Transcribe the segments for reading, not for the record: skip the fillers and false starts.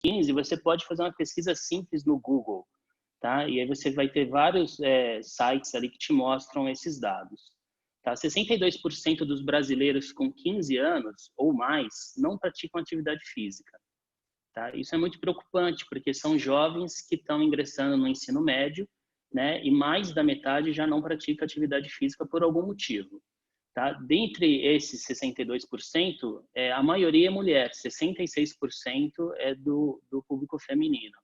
15, você pode fazer uma pesquisa simples no Google, tá? E aí você vai ter vários sites ali que te mostram esses dados. Tá? 62% dos brasileiros com 15 anos ou mais não praticam atividade física. Tá? Isso é muito preocupante, porque são jovens que estão ingressando no ensino médio, né? E mais da metade já não pratica atividade física por algum motivo. Tá? Dentre esses 62%, a maioria é mulher, 66% é do público feminino.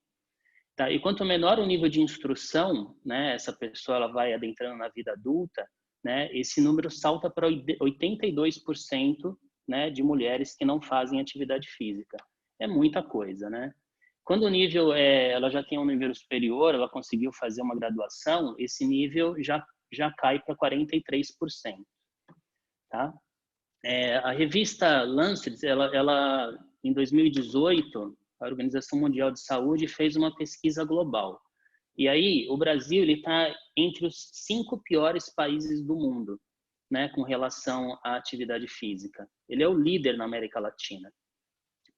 Tá? E quanto menor o nível de instrução, né, essa pessoa ela vai adentrando na vida adulta, né, esse número salta para 82%, né, de mulheres que não fazem atividade física. É muita coisa, né? Quando o nível ela já tem um nível superior, ela conseguiu fazer uma graduação, esse nível já cai para 43%, tá? A revista Lancet, ela em 2018, a Organização Mundial de Saúde fez uma pesquisa global. E aí, o Brasil ele está entre os 5 piores países do mundo, né, com relação à atividade física. Ele é o líder na América Latina.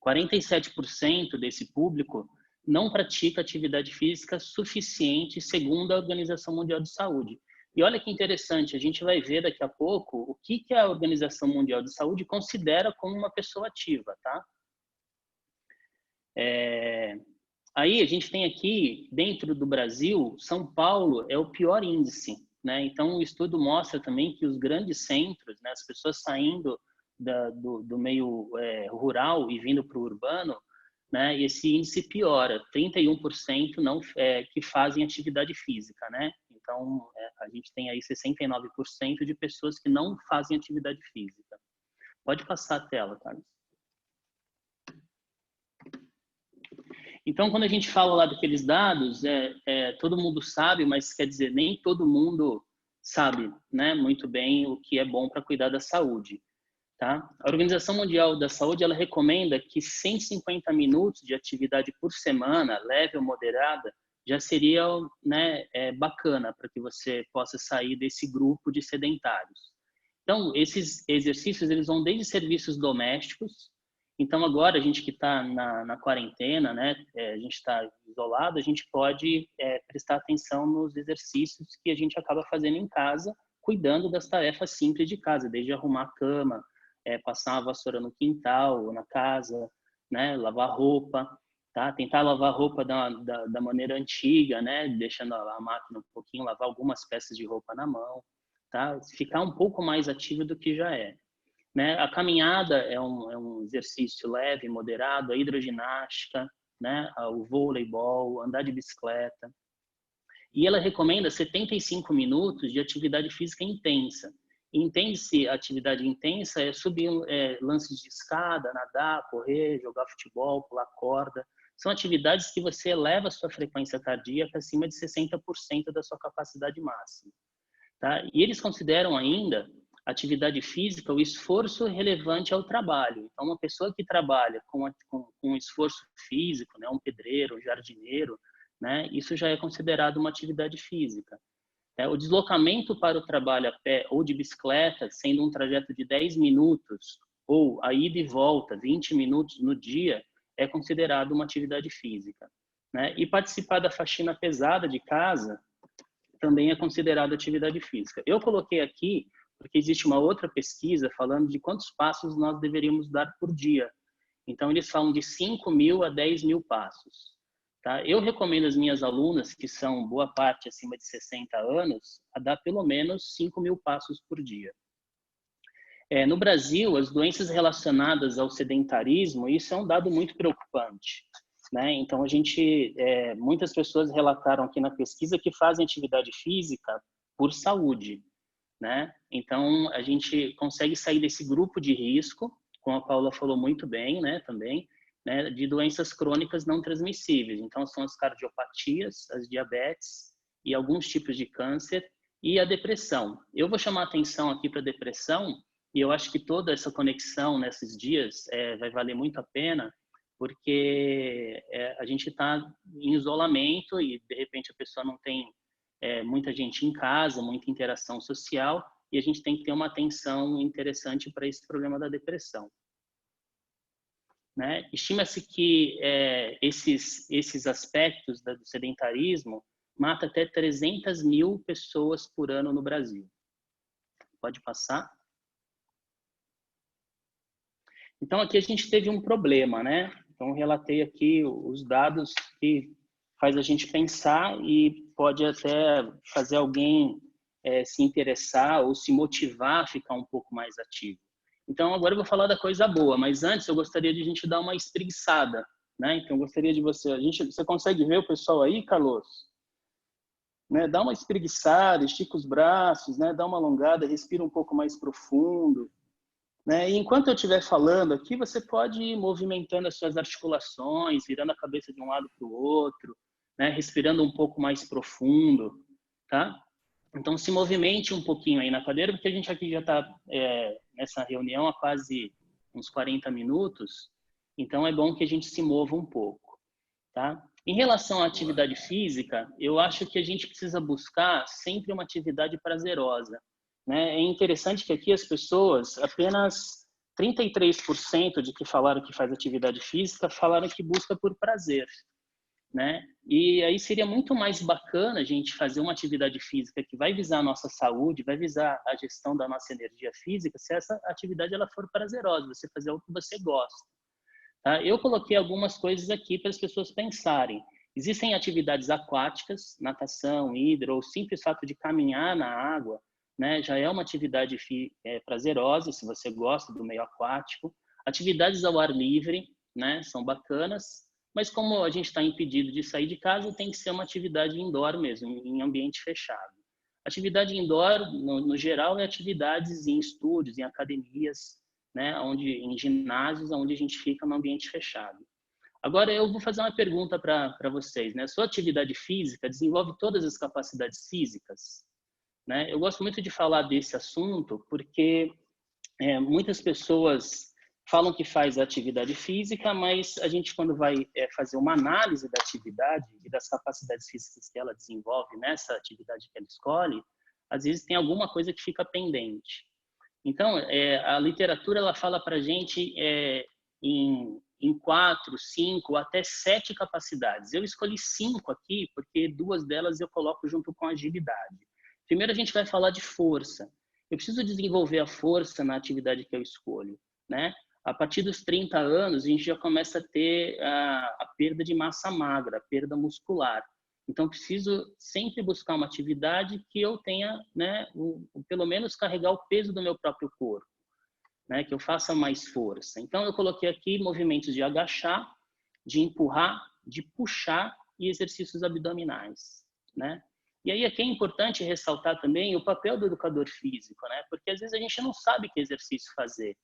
47% desse público não pratica atividade física suficiente, segundo a Organização Mundial de Saúde. E olha que interessante, a gente vai ver daqui a pouco o que a Organização Mundial de Saúde considera como uma pessoa ativa, tá? Aí a gente tem aqui, dentro do Brasil, São Paulo é o pior índice, né? Então o estudo mostra também que os grandes centros, né, as pessoas saindo do meio rural e vindo para o urbano, né, esse índice piora, 31% não que fazem atividade física, né? Então a gente tem aí 69% de pessoas que não fazem atividade física. Pode passar a tela, Carlos. Então, quando a gente fala lá daqueles dados, todo mundo sabe, mas quer dizer, nem todo mundo sabe, né, muito bem o que é bom para cuidar da saúde. Tá? A Organização Mundial da Saúde ela recomenda que 150 minutos de atividade por semana, leve ou moderada, já seria, né, bacana para que você possa sair desse grupo de sedentários. Então, esses exercícios eles vão desde serviços domésticos. Então, agora a gente que está na quarentena, né, a gente está isolado, a gente pode prestar atenção nos exercícios que a gente acaba fazendo em casa, cuidando das tarefas simples de casa, desde arrumar a cama, passar uma vassoura no quintal ou na casa, né, lavar roupa, tá? Tentar lavar roupa da maneira antiga, né, deixando a máquina um pouquinho, lavar algumas peças de roupa na mão, tá? Ficar um pouco mais ativo do que já é. Né? A caminhada é um exercício leve, moderado, a hidroginástica, né? O voleibol, andar de bicicleta. E ela recomenda 75 minutos de atividade física intensa. Entende-se atividade intensa é subir lances de escada, nadar, correr, jogar futebol, pular corda. São atividades que você eleva a sua frequência cardíaca acima de 60% da sua capacidade máxima. Tá? E eles consideram ainda atividade física o esforço relevante ao trabalho. Então, uma pessoa que trabalha com esforço físico, né, um pedreiro, um jardineiro, né, isso já é considerado uma atividade física. O deslocamento para o trabalho a pé ou de bicicleta, sendo um trajeto de 10 minutos, ou a ida e volta, 20 minutos no dia, é considerado uma atividade física. Né? E participar da faxina pesada de casa também é considerado atividade física. Eu coloquei aqui porque existe uma outra pesquisa falando de quantos passos nós deveríamos dar por dia. Então, eles falam de 5.000 a 10.000 passos. Tá? Eu recomendo às minhas alunas, que são boa parte acima de 60 anos, a dar pelo menos 5.000 passos por dia. No Brasil, as doenças relacionadas ao sedentarismo, isso é um dado muito preocupante. Né? Então, muitas pessoas relataram aqui na pesquisa que fazem atividade física por saúde. Né? Então, a gente consegue sair desse grupo de risco, como a Paula falou muito bem, né, também, né, de doenças crônicas não transmissíveis. Então, são as cardiopatias, as diabetes e alguns tipos de câncer e a depressão. Eu vou chamar a atenção aqui para a depressão e eu acho que toda essa conexão nesses dias vai valer muito a pena, porque a gente está em isolamento e, de repente, a pessoa não tem muita gente em casa, muita interação social, e a gente tem que ter uma atenção interessante para esse problema da depressão. né? Estima-se que esses aspectos do sedentarismo mata até 300 mil pessoas por ano no Brasil. Pode passar. Então, aqui a gente teve um problema, né? Então, relatei aqui os dados que faz a gente pensar e pode até fazer alguém se interessar ou se motivar a ficar um pouco mais ativo. Então, agora eu vou falar da coisa boa, mas antes eu gostaria de a gente dar uma espreguiçada, né? Então, eu gostaria de você... Você consegue ver o pessoal aí, Carlos? Né? Dá uma espreguiçada, estica os braços, né? Dá uma alongada, respira um pouco mais profundo. Né? E enquanto eu estiver falando aqui, você pode ir movimentando as suas articulações, virando a cabeça de um lado para o outro, né? Respirando um pouco mais profundo, tá? Então, se movimente um pouquinho aí na cadeira, porque a gente aqui já está nessa reunião há quase uns 40 minutos, então é bom que a gente se mova um pouco, tá? Em relação à atividade física, eu acho que a gente precisa buscar sempre uma atividade prazerosa, né? É interessante que aqui as pessoas, apenas 33% de que falaram que faz atividade física, falaram que busca por prazer, né? E aí seria muito mais bacana a gente fazer uma atividade física que vai visar a nossa saúde, vai visar a gestão da nossa energia física, se essa atividade ela for prazerosa, você fazer o que você gosta. Tá? Eu coloquei algumas coisas aqui para as pessoas pensarem. Existem atividades aquáticas, natação, hidro, ou o simples fato de caminhar na água, né, já é uma atividade prazerosa, se você gosta do meio aquático. Atividades ao ar livre, né, são bacanas, mas como a gente está impedido de sair de casa, tem que ser uma atividade indoor mesmo, em ambiente fechado. Atividade indoor, no geral, é atividades em estúdios, em academias, né, em ginásios, onde a gente fica no ambiente fechado. Agora, eu vou fazer uma pergunta para vocês, né? Sua atividade física desenvolve todas as capacidades físicas? Né? Eu gosto muito de falar desse assunto porque muitas pessoas falam que faz atividade física, mas a gente, quando vai fazer uma análise da atividade e das capacidades físicas que ela desenvolve nessa atividade que ela escolhe, às vezes tem alguma coisa que fica pendente. Então, a literatura ela fala para a gente em 4, 5, até 7 capacidades. Eu escolhi 5 aqui, porque 2 delas eu coloco junto com agilidade. Primeiro, a gente vai falar de força. Eu preciso desenvolver a força na atividade que eu escolho, né? A partir dos 30 anos, a gente já começa a ter a perda de massa magra, a perda muscular. Então, preciso sempre buscar uma atividade que eu tenha, né, pelo menos carregar o peso do meu próprio corpo, né, que eu faça mais força. Então, eu coloquei aqui movimentos de agachar, de empurrar, de puxar e exercícios abdominais, né? E aí aqui é importante ressaltar também o papel do educador físico, né? Porque às vezes a gente não sabe que exercício fazer,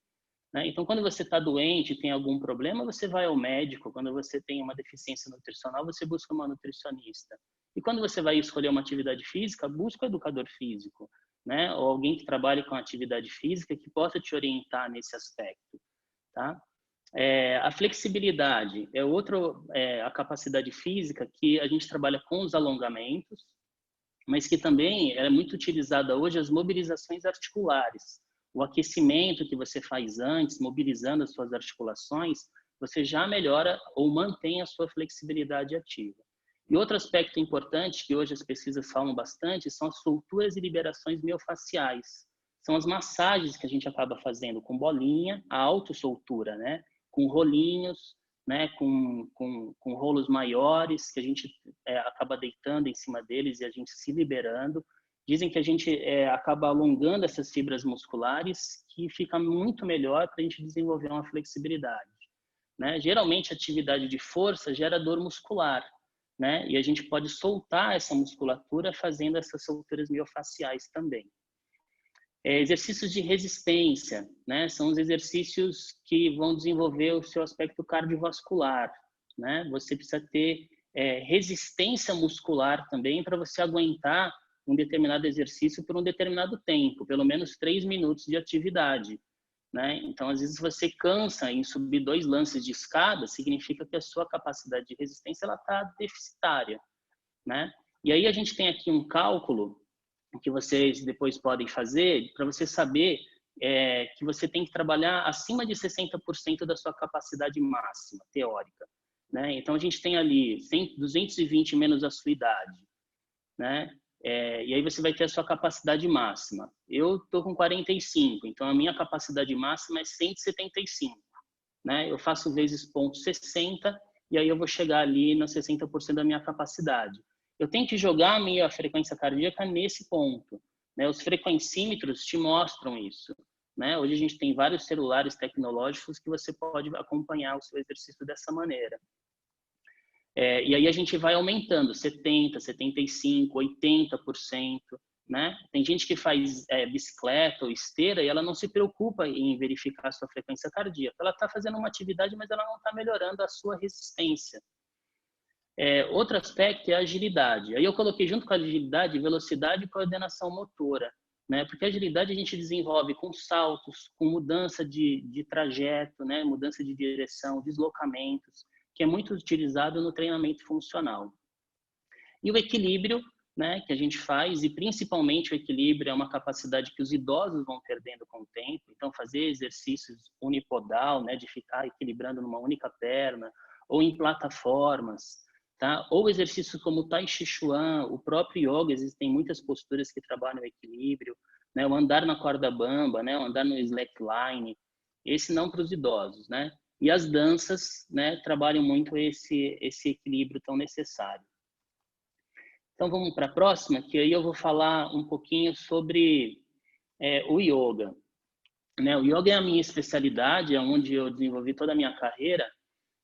né? Então, quando você está doente, tem algum problema, você vai ao médico. Quando você tem uma deficiência nutricional, você busca uma nutricionista. E quando você vai escolher uma atividade física, busca um educador físico, né? Ou alguém que trabalhe com atividade física que possa te orientar nesse aspecto, tá? A flexibilidade é a capacidade física que a gente trabalha com os alongamentos, mas que também é muito utilizada hoje as mobilizações articulares. O aquecimento que você faz antes, mobilizando as suas articulações, você já melhora ou mantém a sua flexibilidade ativa. E outro aspecto importante, que hoje as pesquisas falam bastante, são as solturas e liberações miofaciais. São as massagens que a gente acaba fazendo com bolinha, a autossoltura, né? Com rolinhos, né? Com rolos maiores, que a gente acaba deitando em cima deles e a gente se liberando. Dizem que a gente acaba alongando essas fibras musculares, que fica muito melhor para a gente desenvolver uma flexibilidade, né? Geralmente, a atividade de força gera dor muscular, né? E a gente pode soltar essa musculatura fazendo essas solturas miofaciais também. Exercícios de resistência, né? São os exercícios que vão desenvolver o seu aspecto cardiovascular, né? Você precisa ter resistência muscular também para você aguentar um determinado exercício por um determinado tempo, pelo menos 3 minutos de atividade, né? Então, às vezes você cansa em subir 2 lances de escada, significa que a sua capacidade de resistência ela está deficitária, né? E aí a gente tem aqui um cálculo que vocês depois podem fazer para você saber que você tem que trabalhar acima de 60% da sua capacidade máxima, teórica, né? Então, a gente tem ali 220 menos a sua idade, né? E aí você vai ter a sua capacidade máxima. Eu estou com 45, então a minha capacidade máxima é 175, né? Eu faço vezes 0,60 e aí eu vou chegar ali nos 60% da minha capacidade. Eu tenho que jogar a minha frequência cardíaca nesse ponto, né? Os frequencímetros te mostram isso, né? Hoje a gente tem vários celulares tecnológicos que você pode acompanhar o seu exercício dessa maneira. E aí a gente vai aumentando, 70%, 75%, 80%, né? Tem gente que faz bicicleta ou esteira e ela não se preocupa em verificar a sua frequência cardíaca. Ela está fazendo uma atividade, mas ela não está melhorando a sua resistência. Outro aspecto é a agilidade. Aí eu coloquei junto com a agilidade, velocidade e coordenação motora, né? Porque a agilidade a gente desenvolve com saltos, com mudança de trajeto, né? Mudança de direção, deslocamentos, que é muito utilizado no treinamento funcional. E o equilíbrio, né, que a gente faz, e principalmente o equilíbrio é uma capacidade que os idosos vão perdendo com o tempo. Então, fazer exercícios unipodal, né, de ficar equilibrando numa única perna, ou em plataformas, tá? Ou exercícios como o Tai Chi Chuan, o próprio yoga, existem muitas posturas que trabalham o equilíbrio, né, o andar na corda bamba, né, o andar no slackline, esse não para os idosos, né? E as danças, né, trabalham muito esse equilíbrio tão necessário. Então, vamos para a próxima, que aí eu vou falar um pouquinho sobre o yoga. Né? O yoga é a minha especialidade, é onde eu desenvolvi toda a minha carreira,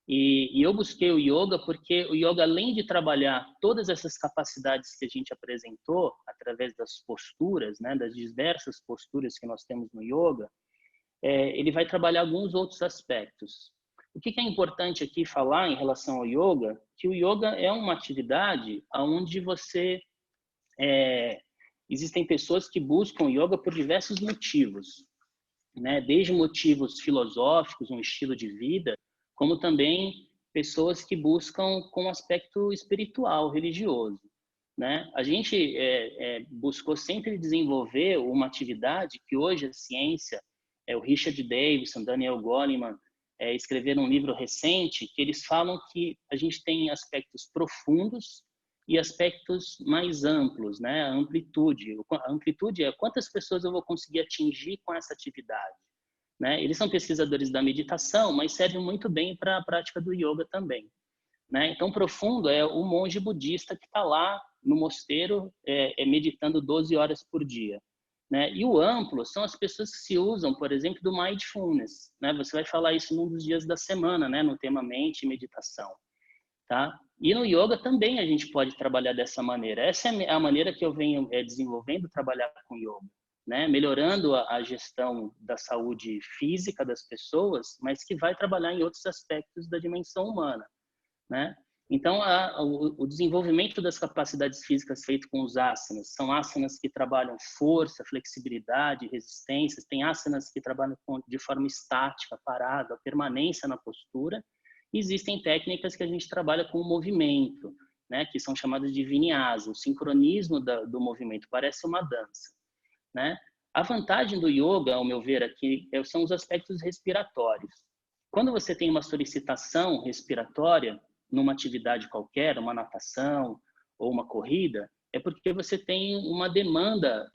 e eu busquei o yoga porque o yoga, além de trabalhar todas essas capacidades que a gente apresentou, através das posturas, né, das diversas posturas que nós temos no yoga, ele vai trabalhar alguns outros aspectos. O que é importante aqui falar em relação ao yoga? Que o yoga é uma atividade onde existem pessoas que buscam o yoga por diversos motivos, né? Desde motivos filosóficos, um estilo de vida, como também pessoas que buscam com um aspecto espiritual, religioso, né? A gente buscou sempre desenvolver uma atividade que hoje a ciência, o Richard Davidson, Daniel Goleman, escreveram um livro recente que eles falam que a gente tem aspectos profundos e aspectos mais amplos, né? A amplitude. A amplitude é quantas pessoas eu vou conseguir atingir com essa atividade, né? Eles são pesquisadores da meditação, mas servem muito bem para a prática do yoga também, né? Então, profundo é o monge budista que está lá no mosteiro meditando 12 horas por dia, né? E o amplo são as pessoas que se usam, por exemplo, do mindfulness, né? Você vai falar isso num dos dias da semana, né? No tema mente e meditação, tá? E no yoga também a gente pode trabalhar dessa maneira. Essa é a maneira que eu venho desenvolvendo trabalhar com yoga, né? Melhorando a gestão da saúde física das pessoas, mas que vai trabalhar em outros aspectos da dimensão humana, né? Então, o desenvolvimento das capacidades físicas feito com os asanas, são asanas que trabalham força, flexibilidade, resistência, tem asanas que trabalham de forma estática, parada, permanência na postura, e existem técnicas que a gente trabalha com o movimento, né, que são chamadas de vinyasa, o sincronismo do movimento, parece uma dança, né? A vantagem do yoga, ao meu ver aqui, são os aspectos respiratórios. Quando você tem uma solicitação respiratória, numa atividade qualquer, uma natação ou uma corrida, é porque você tem uma demanda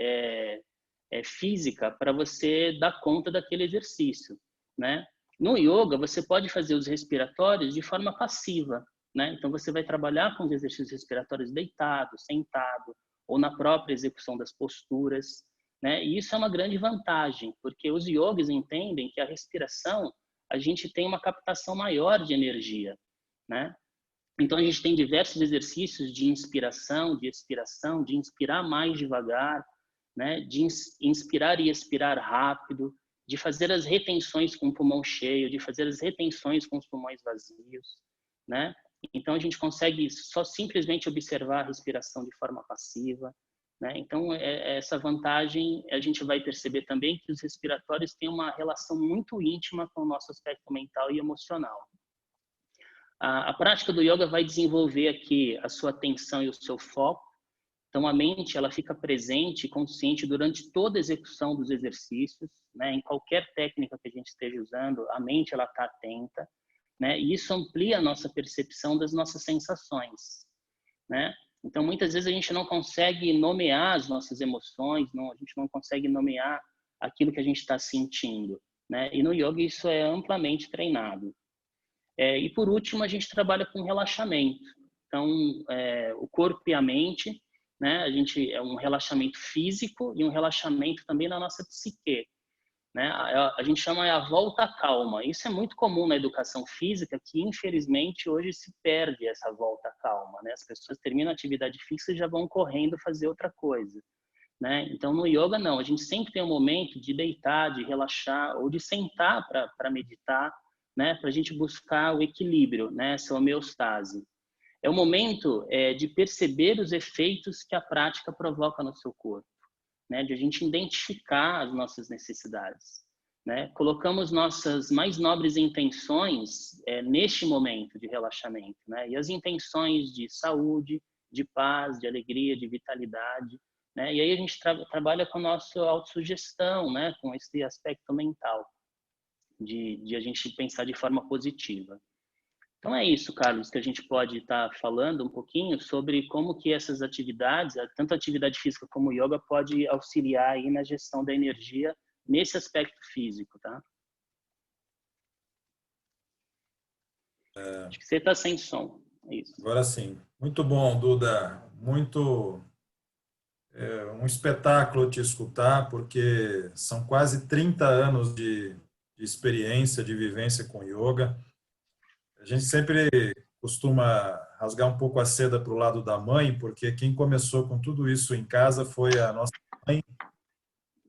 física para você dar conta daquele exercício, né? No yoga, você pode fazer os respiratórios de forma passiva, né? Então, você vai trabalhar com os exercícios respiratórios deitado, sentado, ou na própria execução das posturas, né? E isso é uma grande vantagem, porque os yogis entendem que a respiração, a gente tem uma captação maior de energia, né? Então, a gente tem diversos exercícios de inspiração, de expiração, de inspirar mais devagar, né? De inspirar e expirar rápido, de fazer as retenções com o pulmão cheio, de fazer as retenções com os pulmões vazios, né? Então, a gente consegue só simplesmente observar a respiração de forma passiva, né? Então, essa vantagem, a gente vai perceber também que os respiratórios têm uma relação muito íntima com o nosso aspecto mental e emocional. A prática do yoga vai desenvolver aqui a sua atenção e o seu foco, Então, a mente ela fica presente e consciente durante toda a execução dos exercícios, né? Em qualquer técnica que a gente esteja usando, a mente ela está atenta, né? E isso amplia a nossa percepção das nossas sensações, né? Então, muitas vezes a gente não consegue nomear as nossas emoções, não, a gente não consegue nomear aquilo que a gente está sentindo, né? E no yoga isso é amplamente treinado. E por último, a gente trabalha com relaxamento. Então, o corpo e a mente, né? A gente é um relaxamento físico e um relaxamento também na nossa psique, né? A gente chama a volta à calma. Isso é muito comum na educação física, que infelizmente hoje se perde essa volta à calma, né? As pessoas terminam a atividade física e já vão correndo fazer outra coisa, né? Então no yoga não, a gente sempre tem um momento de deitar, de relaxar ou de sentar para meditar, né? Para a gente buscar o equilíbrio, né? Essa homeostase. É o momento de perceber os efeitos que a prática provoca no seu corpo, né? De a gente identificar as nossas necessidades, né? Colocamos nossas mais nobres intenções neste momento de relaxamento, né? E as intenções de saúde, de paz, de alegria, de vitalidade, né? E aí a gente trabalha com a nossa autossugestão, né? Com esse aspecto mental de a gente pensar de forma positiva. Então é isso, Carlos, que a gente pode estar falando um pouquinho sobre como que essas atividades, tanto a atividade física como o yoga, pode auxiliar aí na gestão da energia nesse aspecto físico, tá? Acho que você está sem som. É isso. Agora sim. Muito bom, Duda. Um espetáculo te escutar, porque são quase 30 anos de experiência, de vivência com yoga. A gente sempre costuma rasgar um pouco a seda para o lado da mãe, porque quem começou com tudo isso em casa foi a nossa mãe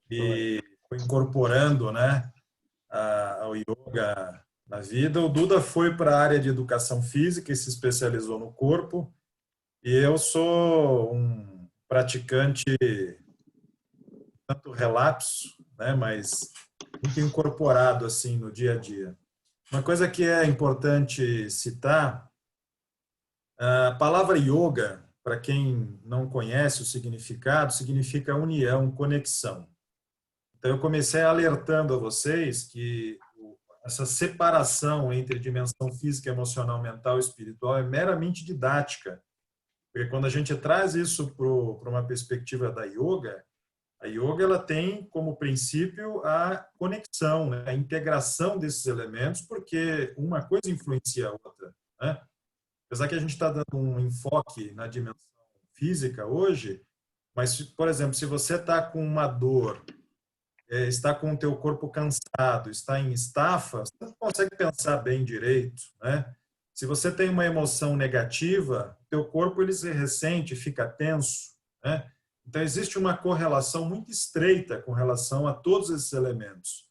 e foi incorporando, né, ao yoga na vida. O Duda foi para a área de educação física e se especializou no corpo, e eu sou um praticante tanto relapso, né, mas muito incorporado assim no dia a dia. Uma coisa que é importante citar, a palavra yoga, para quem não conhece o significado, significa união, conexão. Então eu comecei alertando a vocês que essa separação entre dimensão física, emocional, mental e espiritual é meramente didática. Porque quando a gente traz isso para uma perspectiva da yoga, a yoga ela tem como princípio a conexão, né? A integração desses elementos, porque uma coisa influencia a outra, né? Apesar que a gente está dando um enfoque na dimensão física hoje, mas, por exemplo, se você está com uma dor, está com o teu corpo cansado, está em estafa, você não consegue pensar bem direito, né? Se você tem uma emoção negativa, teu corpo ele se ressente, fica tenso, né? Então existe uma correlação muito estreita com relação a todos esses elementos.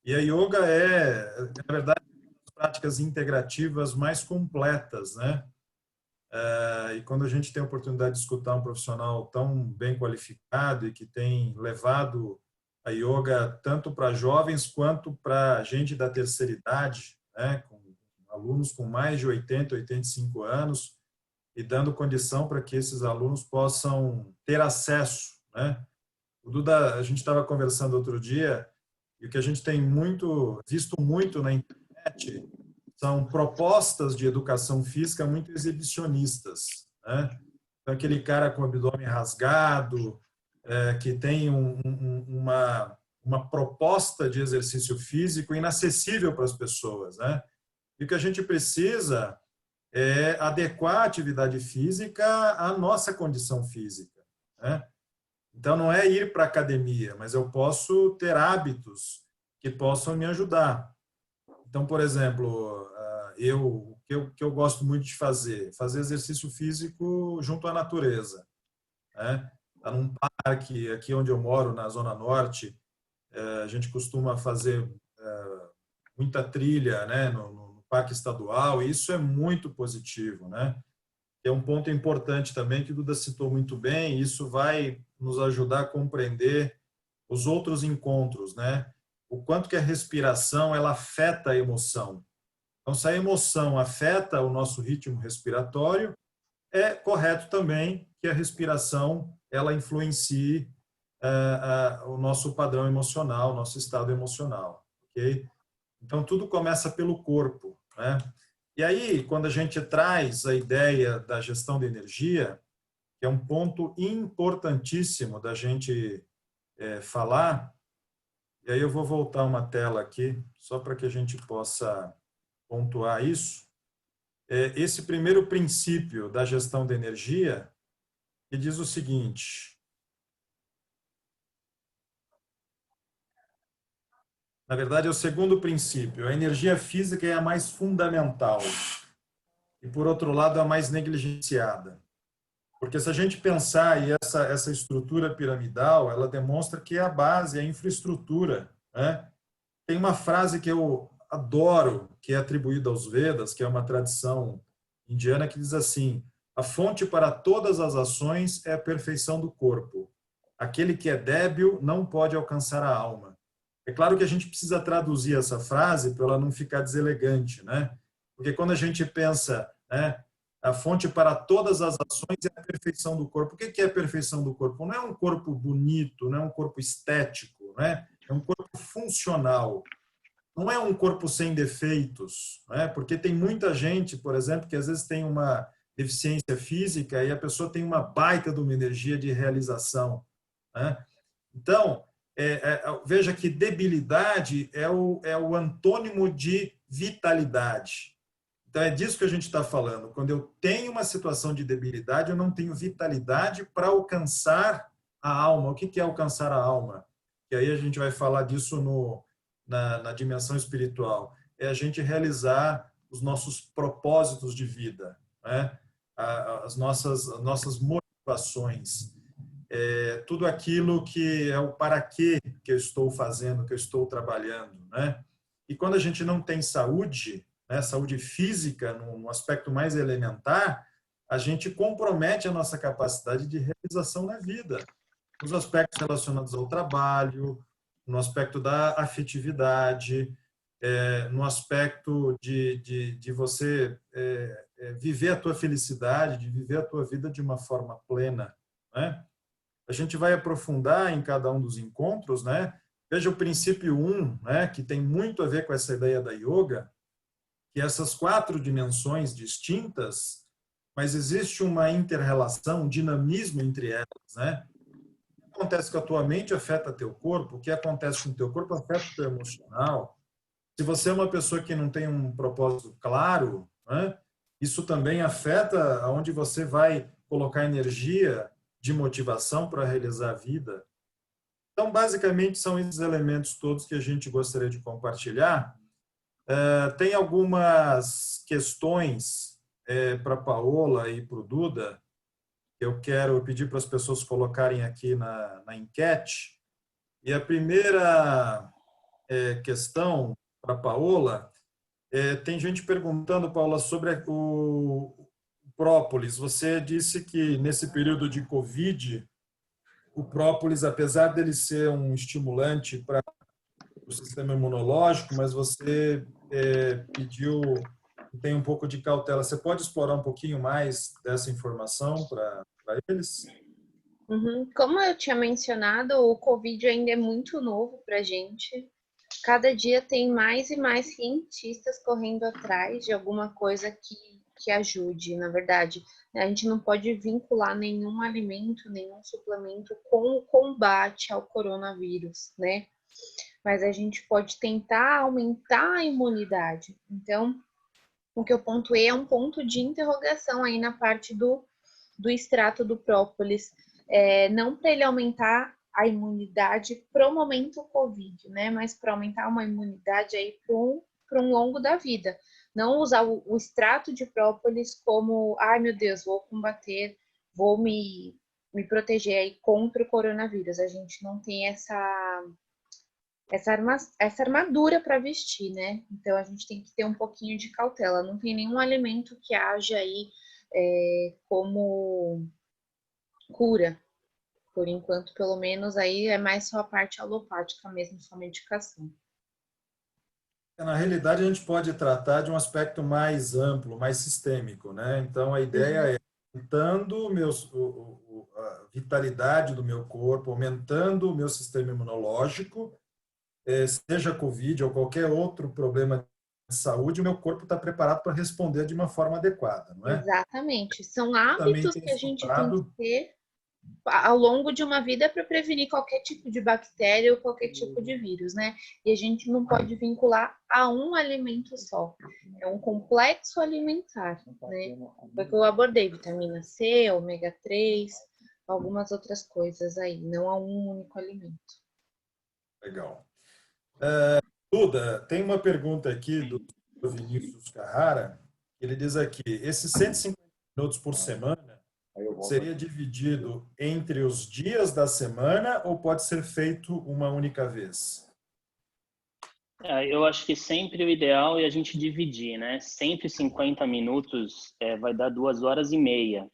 E a yoga na verdade, uma das práticas integrativas mais completas, né? E quando a gente tem a oportunidade de escutar um profissional tão bem qualificado e que tem levado a yoga tanto para jovens quanto para gente da terceira idade, né, com alunos com mais de 80, 85 anos, e dando condição para que esses alunos possam ter acesso, né? O Duda, a gente estava conversando outro dia, e o que a gente tem visto muito na internet são propostas de educação física muito exibicionistas, né? Então, aquele cara com o abdômen rasgado, que tem uma proposta de exercício físico inacessível para as pessoas, né? E o que a gente precisa é adequar a atividade física à nossa condição física, né? Então, não é ir para a academia, mas eu posso ter hábitos que possam me ajudar. Então, por exemplo, o que eu gosto muito de fazer exercício físico junto à natureza, né? Tá num parque, aqui onde eu moro, na Zona Norte, a gente costuma fazer muita trilha, né, no parque estadual, e isso é muito positivo, né? É um ponto importante também que o Duda citou muito bem, e isso vai nos ajudar a compreender os outros encontros, né? O quanto que a respiração ela afeta a emoção. Então, se a emoção afeta o nosso ritmo respiratório, é correto também que a respiração ela influencie o nosso padrão emocional, o nosso estado emocional, ok? Então, tudo começa pelo corpo, né? E aí, quando a gente traz a ideia da gestão de energia, que é um ponto importantíssimo da gente falar, e aí eu vou voltar uma tela aqui, só para que a gente possa pontuar isso. Esse primeiro princípio da gestão de energia, que diz o seguinte: na verdade, é o segundo princípio. A energia física é a mais fundamental e, por outro lado, a mais negligenciada. Porque se a gente pensar, e essa estrutura piramidal, ela demonstra que é a base, a infraestrutura, né? Tem uma frase que eu adoro, que é atribuída aos Vedas, que é uma tradição indiana, que diz assim: a fonte para todas as ações é a perfeição do corpo. Aquele que é débil não pode alcançar a alma. É claro que a gente precisa traduzir essa frase para ela não ficar deselegante, né? Porque quando a gente pensa, né, a fonte para todas as ações é a perfeição do corpo. O que é a perfeição do corpo? Não é um corpo bonito, não é um corpo estético, né? É um corpo funcional. Não é um corpo sem defeitos, né? Porque tem muita gente, por exemplo, que às vezes tem uma deficiência física e a pessoa tem uma baita de uma energia de realização, né? Então, veja que debilidade é o antônimo de vitalidade. Então, é disso que a gente está falando. Quando eu tenho uma situação de debilidade, eu não tenho vitalidade para alcançar a alma. O que é alcançar a alma? E aí a gente vai falar disso na dimensão espiritual. É a gente realizar os nossos propósitos de vida, né? As nossas motivações, tudo aquilo que é o para quê que eu estou fazendo, que eu estou trabalhando, né? E quando a gente não tem saúde, né, saúde física, no aspecto mais elementar, a gente compromete a nossa capacidade de realização na vida, nos aspectos relacionados ao trabalho, no aspecto da afetividade, no aspecto de você viver a tua felicidade, de viver a tua vida de uma forma plena, né? A gente vai aprofundar em cada um dos encontros, né? Veja o princípio 1, né, que tem muito a ver com essa ideia da yoga, que essas 4 dimensões distintas, mas existe uma inter-relação, um dinamismo entre elas, né? O que acontece com a tua mente afeta teu corpo, o que acontece com o teu corpo afeta o teu emocional. Se você é uma pessoa que não tem um propósito claro, né, isso também afeta aonde você vai colocar energia de motivação para realizar a vida. Então, basicamente, são esses elementos todos que a gente gostaria de compartilhar. Tem algumas questões para a Paola e para o Duda, que eu quero pedir para as pessoas colocarem aqui na enquete. E a primeira questão para a Paola, tem gente perguntando, Paola, sobre o própolis. Você disse que nesse período de Covid, o própolis, apesar dele ser um estimulante para o sistema imunológico, mas você pediu que tenha um pouco de cautela. Você pode explorar um pouquinho mais dessa informação para eles? Uhum. Como eu tinha mencionado, o Covid ainda é muito novo para a gente. Cada dia tem mais e mais cientistas correndo atrás de alguma coisa que ajude, na verdade. A gente não pode vincular nenhum alimento, nenhum suplemento com o combate ao coronavírus, né? Mas a gente pode tentar aumentar a imunidade. Então, o que eu pontuei é um ponto de interrogação aí na parte do extrato do própolis. Não para ele aumentar a imunidade pro momento Covid, né? Mas para aumentar uma imunidade aí para um longo da vida. Não usar o extrato de própolis como, ai meu Deus, vou combater, vou me proteger aí contra o coronavírus. A gente não tem essa armadura para vestir, né? Então a gente tem que ter um pouquinho de cautela. Não tem nenhum alimento que haja aí como cura. Por enquanto, pelo menos, aí é mais só a parte alopática mesmo, só medicação. Na realidade, a gente pode tratar de um aspecto mais amplo, mais sistêmico, né? Então, a ideia é aumentando a vitalidade do meu corpo, aumentando o meu sistema imunológico, seja Covid ou qualquer outro problema de saúde, o meu corpo está preparado para responder de uma forma adequada, não é? Exatamente. São Eu também hábitos tenho que a gente tem que escutado, ter ao longo de uma vida para prevenir qualquer tipo de bactéria ou qualquer tipo de vírus, né? E a gente não pode vincular a um alimento só. É um complexo alimentar, né? Foi o que eu abordei, vitamina C, ômega 3, algumas outras coisas aí, não a um único alimento. legal. Duda, tem uma pergunta aqui do Vinícius Carrara, ele diz aqui, esses 150 minutos por semana seria dividido entre os dias da semana ou pode ser feito uma única vez? Eu acho que sempre o ideal é a gente dividir, né? 150 minutos vai dar 2 horas e meia.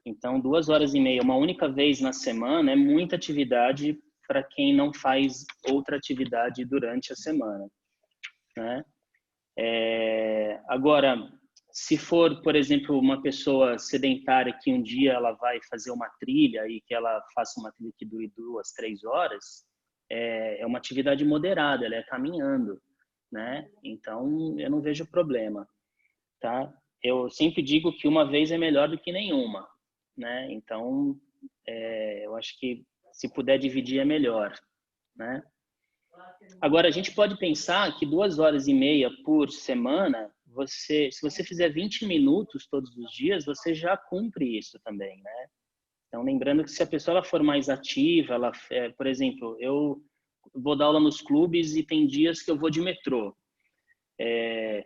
Então, 2 horas e meia, uma única vez na semana, é muita atividade para quem não faz outra atividade durante a semana, né? Agora, se for, por exemplo, uma pessoa sedentária que um dia ela vai fazer uma trilha e que ela faça uma trilha que dure 2, 3 horas, é uma atividade moderada, ela é caminhando, né? Então, eu não vejo problema, tá? Eu sempre digo que uma vez é melhor do que nenhuma, né? Então, eu acho que se puder dividir é melhor, né? Agora, a gente pode pensar que 2 horas e meia por semana, se você fizer 20 minutos todos os dias, você já cumpre isso também, né? Então, lembrando que se a pessoa ela for mais ativa, por exemplo, eu vou dar aula nos clubes e tem dias que eu vou de metrô,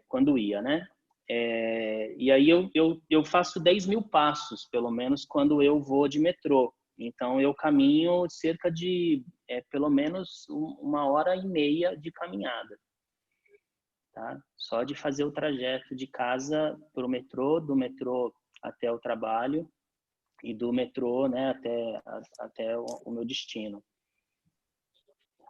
quando ia, né? E aí eu faço 10 mil passos, pelo menos, quando eu vou de metrô. Então, eu caminho cerca de, pelo menos, 1 hora e meia de caminhada, tá? Só de fazer o trajeto de casa para o metrô, do metrô até o trabalho e do metrô, né, até o meu destino.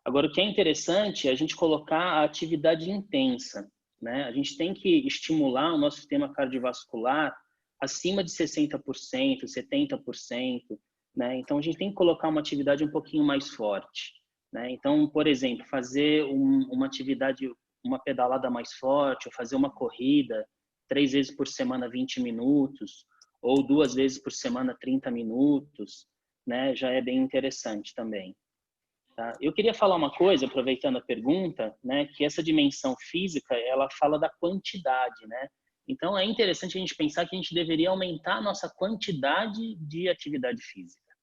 Agora, o que é interessante é a gente colocar a atividade intensa, né? A gente tem que estimular o nosso sistema cardiovascular acima de 60%, 70%, né? Então, a gente tem que colocar uma atividade um pouquinho mais forte, né? Então, por exemplo, fazer uma atividade, uma pedalada mais forte, ou fazer uma corrida 3 vezes por semana, 20 minutos, ou 2 vezes por semana, 30 minutos, né? Já é bem interessante também. Tá? Eu queria falar uma coisa, aproveitando a pergunta, né, que essa dimensão física, ela fala da quantidade, né? Então, é interessante a gente pensar que a gente deveria aumentar a nossa quantidade de atividade física,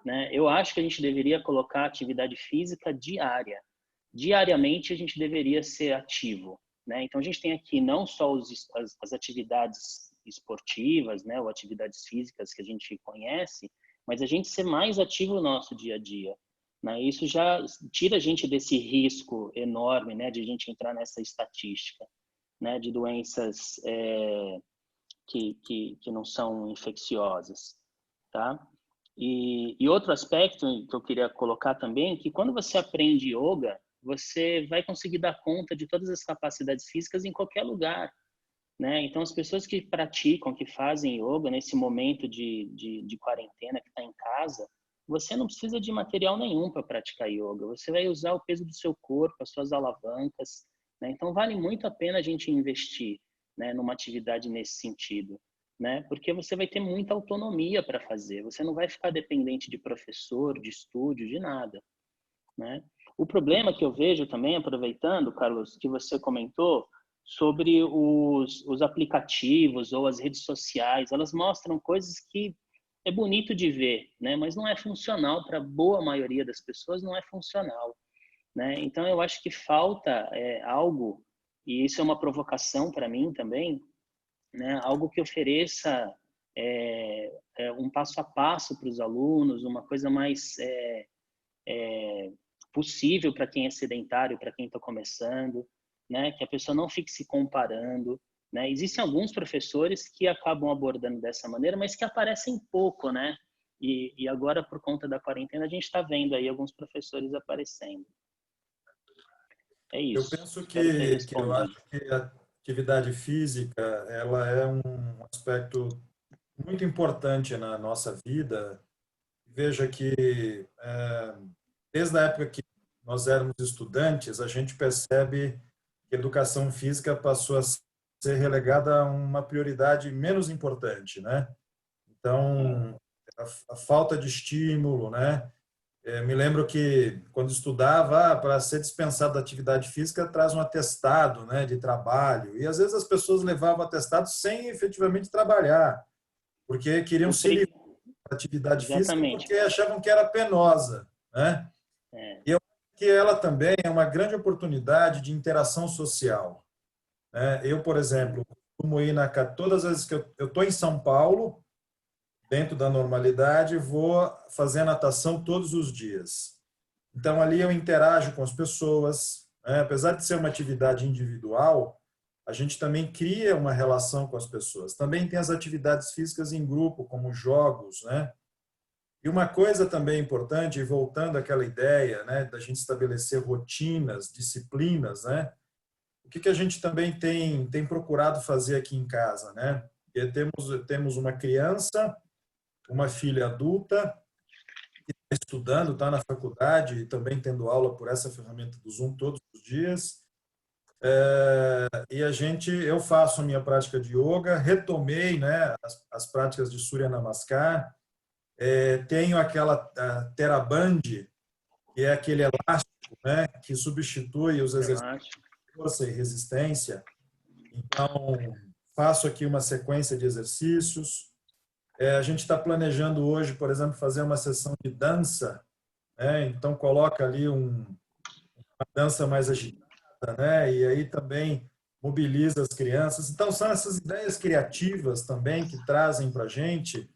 né? Eu acho que a gente deveria colocar atividade física diária. Diariamente, a gente deveria ser ativo, né? Então, a gente tem aqui não só as atividades esportivas, né, ou atividades físicas que a gente conhece, mas a gente ser mais ativo no nosso dia a dia, né? Isso já tira a gente desse risco enorme, né, de a gente entrar nessa estatística, né, de doenças que não são infecciosas, tá? E outro aspecto que eu queria colocar também é que quando você aprende yoga, você vai conseguir dar conta de todas as capacidades físicas em qualquer lugar, né? Então, as pessoas que praticam, que fazem yoga nesse momento de quarentena, que está em casa, você não precisa de material nenhum para praticar yoga. Você vai usar o peso do seu corpo, as suas alavancas, né? Então, vale muito a pena a gente investir, né, numa atividade nesse sentido, né? Porque você vai ter muita autonomia para fazer. Você não vai ficar dependente de professor, de estúdio, de nada, né? O problema que eu vejo também, aproveitando, Carlos, que você comentou sobre os aplicativos ou as redes sociais, elas mostram coisas que é bonito de ver, né? Mas não é funcional para a boa maioria das pessoas, não é funcional, né? Então eu acho que falta algo, e isso é uma provocação para mim também, né? Algo que ofereça um passo a passo para os alunos, uma coisa mais possível para quem é sedentário, para quem está começando, né? Que a pessoa não fique se comparando, né? Existem alguns professores que acabam abordando dessa maneira, mas que aparecem pouco, né? E agora, por conta da quarentena, a gente está vendo aí alguns professores aparecendo. É Eu isso. penso Espero ter que eu acho respondido. que a atividade física ela é um aspecto muito importante na nossa vida. Veja que desde a época que nós éramos estudantes, a gente percebe que a educação física passou a ser relegada a uma prioridade menos importante, né? Então, a falta de estímulo, né? Me lembro que quando estudava, para ser dispensado da atividade física, traz um atestado, né, de trabalho. E às vezes as pessoas levavam atestado sem efetivamente trabalhar, porque queriam se livrar da atividade física Exatamente. porque achavam que era penosa, né? É, E eu acho que ela também é uma grande oportunidade de interação social, né? Eu, por exemplo, costumo ir todas as vezes que eu estou em São Paulo, dentro da normalidade, vou fazer natação todos os dias. Então, ali eu interajo com as pessoas, né? Apesar de ser uma atividade individual, a gente também cria uma relação com as pessoas. Também tem as atividades físicas em grupo, como jogos, né? E uma coisa também importante, voltando àquela ideia, né, da gente estabelecer rotinas, disciplinas, né? O que a gente também tem procurado fazer aqui em casa, né? E temos uma criança, uma filha adulta, que está estudando, está na faculdade e também tendo aula por essa ferramenta do Zoom todos os dias. E eu faço a minha prática de yoga, retomei, né, as práticas de Surya Namaskar, tenho aquela Theraband, que é aquele elástico, né, que substitui os eu exercícios acho. de força e resistência. Então, faço aqui uma sequência de exercícios. A gente está planejando hoje, por exemplo, fazer uma sessão de dança, né? Então, coloca ali uma dança mais agitada, né? E aí também mobiliza as crianças. Então, são essas ideias criativas também que trazem para a gente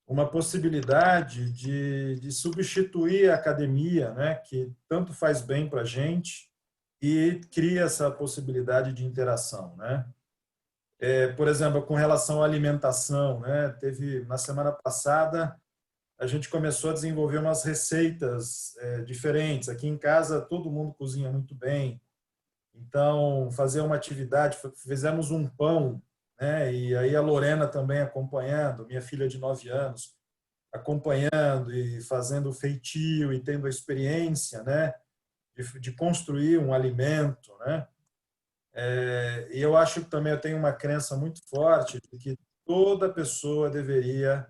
uma possibilidade de substituir a academia, né? Que tanto faz bem para a gente e cria essa possibilidade de interação, né? Por exemplo, com relação à alimentação, né? Teve na semana passada a gente começou a desenvolver umas receitas diferentes. Aqui em casa todo mundo cozinha muito bem, então fazer uma atividade, fizemos um pão, né? E aí a Lorena também acompanhando, minha filha de 9 anos, acompanhando e fazendo o feitio e tendo a experiência, né? De construir um alimento, né? E eu acho que também eu tenho uma crença muito forte de que toda pessoa deveria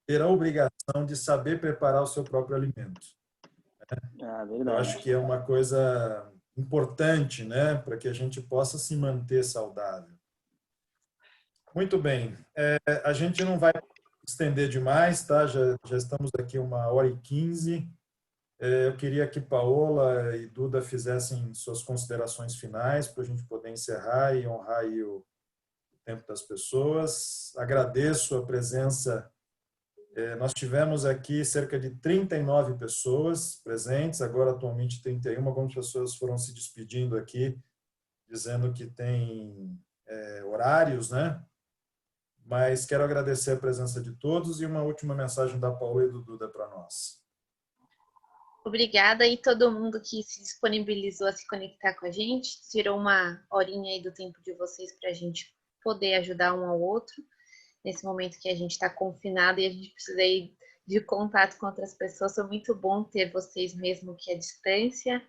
ter a obrigação de saber preparar o seu próprio alimento. Ah, Eu acho verdade. que é uma coisa importante, né, para que a gente possa se manter saudável. Muito bem. A gente não vai estender demais, tá? Já estamos aqui 1h15. Eu queria que Paola e Duda fizessem suas considerações finais para a gente poder encerrar e honrar aí o tempo das pessoas. Agradeço a presença. Nós tivemos aqui cerca de 39 pessoas presentes, agora atualmente 31. Algumas pessoas foram se despedindo aqui, dizendo que tem horários, né? Mas quero agradecer a presença de todos e uma última mensagem da Paola e do Duda para nós. Obrigada aí todo mundo que se disponibilizou a se conectar com a gente. Tirou uma horinha aí do tempo de vocês para a gente poder ajudar um ao outro. Nesse momento que a gente está confinado e a gente precisa ir de contato com outras pessoas. Foi muito bom ter vocês mesmo que à distância.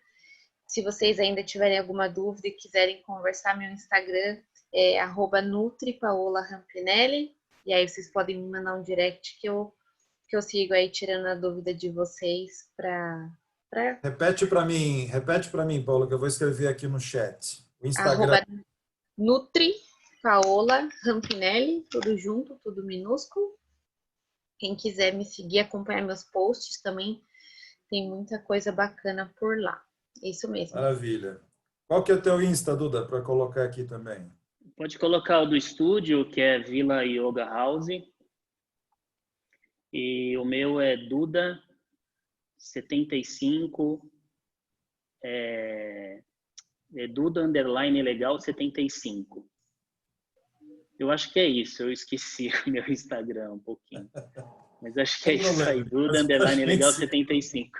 Se vocês ainda tiverem alguma dúvida e quiserem conversar, meu Instagram é @nutripaolarampinelli. E aí vocês podem me mandar um direct que eu sigo aí tirando a dúvida de vocês para... Repete para mim, Paula, que eu vou escrever aqui no chat. O Instagram. @nutripaolarampinelli, tudo junto, tudo minúsculo. Quem quiser me seguir, acompanhar meus posts também, tem muita coisa bacana por lá. Isso mesmo. Maravilha. Qual que é o teu Insta, Duda, para colocar aqui também? Pode colocar o do estúdio, que é Vila Yoga House. E o meu é Duda75. Duda_legal75. Eu acho que é isso. Eu esqueci o meu Instagram um pouquinho. Mas acho que é isso aí. Duda_legal75.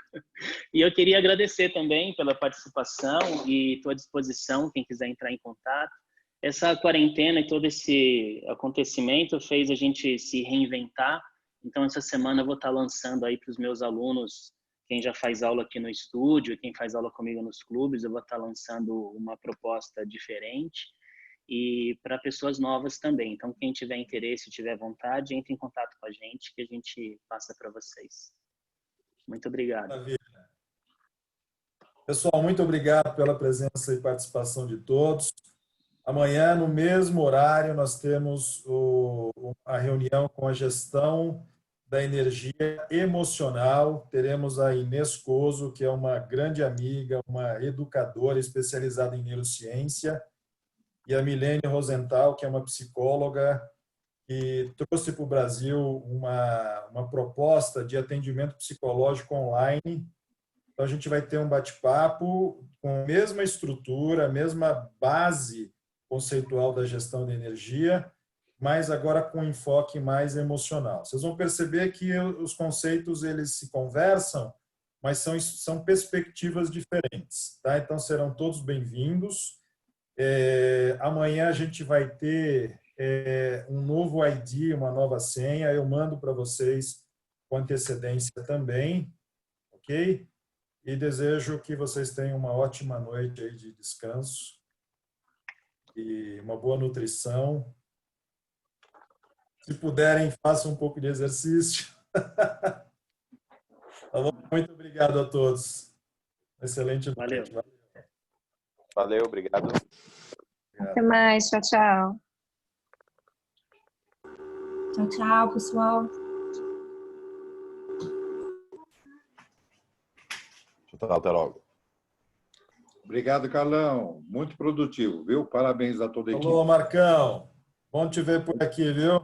E eu queria agradecer também pela participação e estou à disposição, quem quiser entrar em contato. essa quarentena e todo esse acontecimento fez a gente se reinventar. Então, essa semana eu vou estar lançando aí para os meus alunos, quem já faz aula aqui no estúdio e quem faz aula comigo nos clubes, eu vou estar lançando uma proposta diferente e para pessoas novas também. Então, quem tiver interesse, tiver vontade, entre em contato com a gente que a gente passa para vocês. Muito obrigado. Maravilha. Pessoal, muito obrigado pela presença e participação de todos. Amanhã, no mesmo horário, nós temos a reunião com a gestão da energia emocional. Teremos a Inês Coso, que é uma grande amiga, uma educadora especializada em neurociência, e a Milene Rosenthal, que é uma psicóloga que trouxe para o Brasil uma proposta de atendimento psicológico online. Então, a gente vai ter um bate-papo com a mesma estrutura, a mesma base conceitual da gestão de energia, mas agora com enfoque mais emocional. Vocês vão perceber que os conceitos eles se conversam, mas são perspectivas diferentes, tá? Então serão todos bem-vindos. Amanhã a gente vai ter um novo ID, uma nova senha. Eu mando para vocês com antecedência também, ok? E desejo que vocês tenham uma ótima noite aí de descanso e uma boa nutrição. Se puderem, façam um pouco de exercício. Tá bom? Muito obrigado a todos. Excelente noite. Valeu. Valeu, obrigado. Até mais. Tchau, tchau. Tchau, tchau, pessoal. Tchau, até logo. Obrigado, Carlão. Muito produtivo, viu? Parabéns a toda a equipe. Alô, Marcão. Bom te ver por aqui, viu?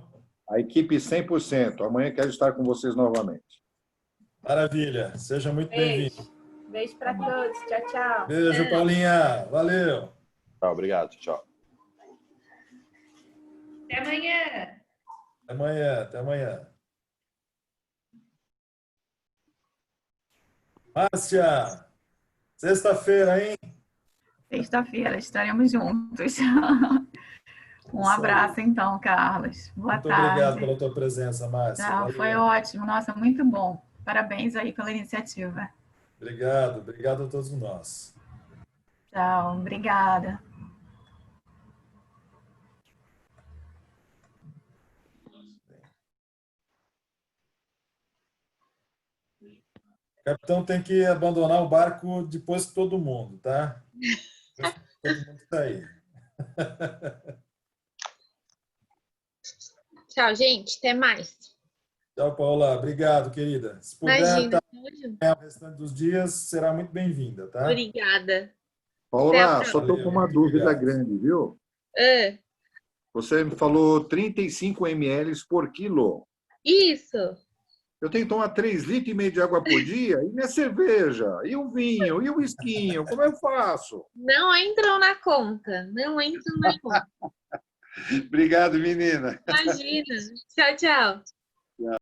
A equipe 100%. Amanhã quero estar com vocês novamente. Maravilha. Seja muito bem-vindo. Beijo para todos. Tchau, tchau. Beijo, Paulinha. Valeu. Tchau, obrigado. Tchau. Até amanhã. Até amanhã. Até amanhã. Márcia, sexta-feira, hein? Sexta-feira estaremos juntos. Um abraço, então, Carlos. Boa Muito tarde. obrigado pela tua presença, Márcia. Não, Valeu. foi ótimo. Nossa, muito bom. Parabéns aí pela iniciativa. Obrigado. Obrigado a todos nós. Tchau. Obrigada. O capitão tem que abandonar o barco depois que todo mundo, tá? Todo mundo está aí. Tchau, gente. Até mais. Tchau, Paula. Obrigado, querida. Se puder Imagina. estar o restante dos dias, será muito bem-vinda, tá? Obrigada. Paula, só estou Valeu, com uma muito dúvida obrigado. grande, viu? Ah, Você me falou 35 ml por quilo. isso. Eu tenho que tomar 3,5 litros de água por dia? E minha cerveja? E o vinho? E o whiskinho? Como eu faço? Não entram na conta. Não entram na conta. Obrigado, menina. Imagina. Tchau, tchau.